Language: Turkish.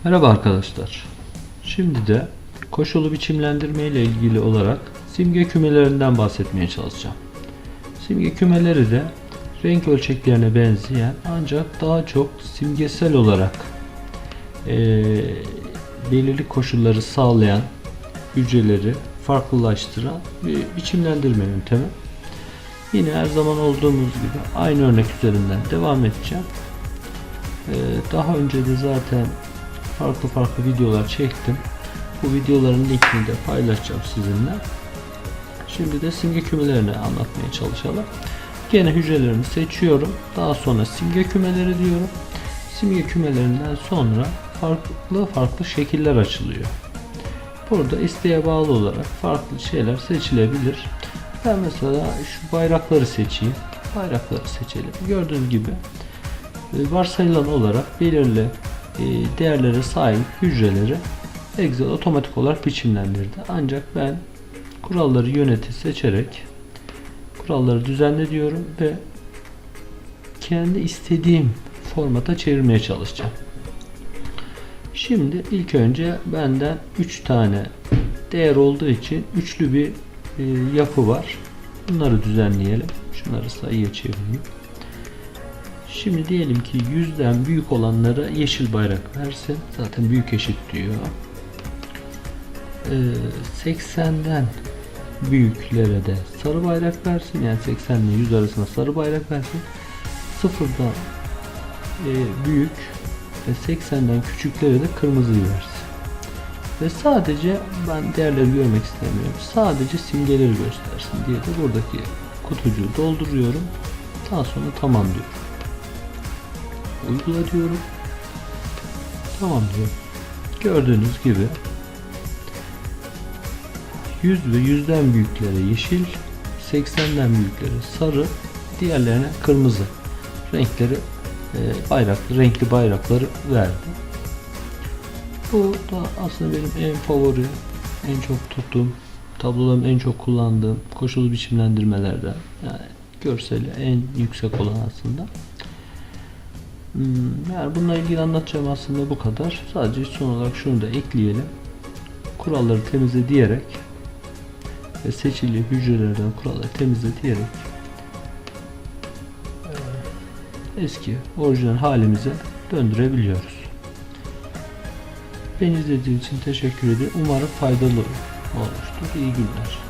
Merhaba arkadaşlar. Şimdi de koşulu biçimlendirme ile ilgili olarak simge kümelerinden bahsetmeye çalışacağım. Simge kümeleri de renk ölçeklerine benzeyen ancak daha çok simgesel olarak belirli koşulları sağlayan hücreleri farklılaştıran bir biçimlendirme yöntemi. Yine her zaman olduğumuz gibi aynı örnek üzerinden devam edeceğim. Daha önce de zaten farklı videolar çektim. Bu videoların linkini de paylaşacağım sizinle. Şimdi de simge kümelerini anlatmaya çalışalım. Gene hücrelerimi seçiyorum. Daha sonra simge kümeleri diyorum. Simge kümelerinden sonra farklı şekiller açılıyor. Burada isteğe bağlı olarak farklı şeyler seçilebilir. Ben mesela şu bayrakları seçeyim. Bayrakları seçelim. Gördüğünüz gibi varsayılan olarak belirli değerlere sahip hücreleri Excel otomatik olarak biçimlendirdi. Ancak ben kuralları yöneti seçerek kuralları düzenle diyorum ve kendi istediğim formata çevirmeye çalışacağım. Şimdi ilk önce benden 3 tane değer olduğu için üçlü bir yapı var. Bunları düzenleyelim. Şunları sayıya çevireyim. Şimdi diyelim ki 100'den büyük olanlara yeşil bayrak versin. Zaten büyük eşit diyor. 80'den büyüklere de sarı bayrak versin. Yani 80 ile 100 arasında sarı bayrak versin. 0'dan büyük ve 80'den küçüklere de kırmızıyı versin. Ve sadece ben değerleri görmek istemiyorum. Sadece simgeleri göstersin diye de buradaki kutucuğu dolduruyorum. Daha sonra tamam diyorum. Uygula diyorum. Tamam diyorum. Gördüğünüz gibi 100 ve 100'den büyüklere yeşil, 80'den büyüklere sarı, diğerlerine kırmızı renkleri renkli bayrakları verdi. Bu da aslında benim en favori, en çok tuttuğum, tablolarım en çok kullandığım koşulu biçimlendirmelerden. Yani görseli en yüksek olan aslında. Yani bununla ilgili anlatacağım aslında bu kadar. Sadece son olarak şunu da ekleyelim. Kuralları temizle diyerek ve seçili hücrelerden kuralları temizle diyerek eski orijinal halimize döndürebiliyoruz. Beni izlediğiniz için teşekkür ederim. Umarım faydalı olmuştur. İyi günler.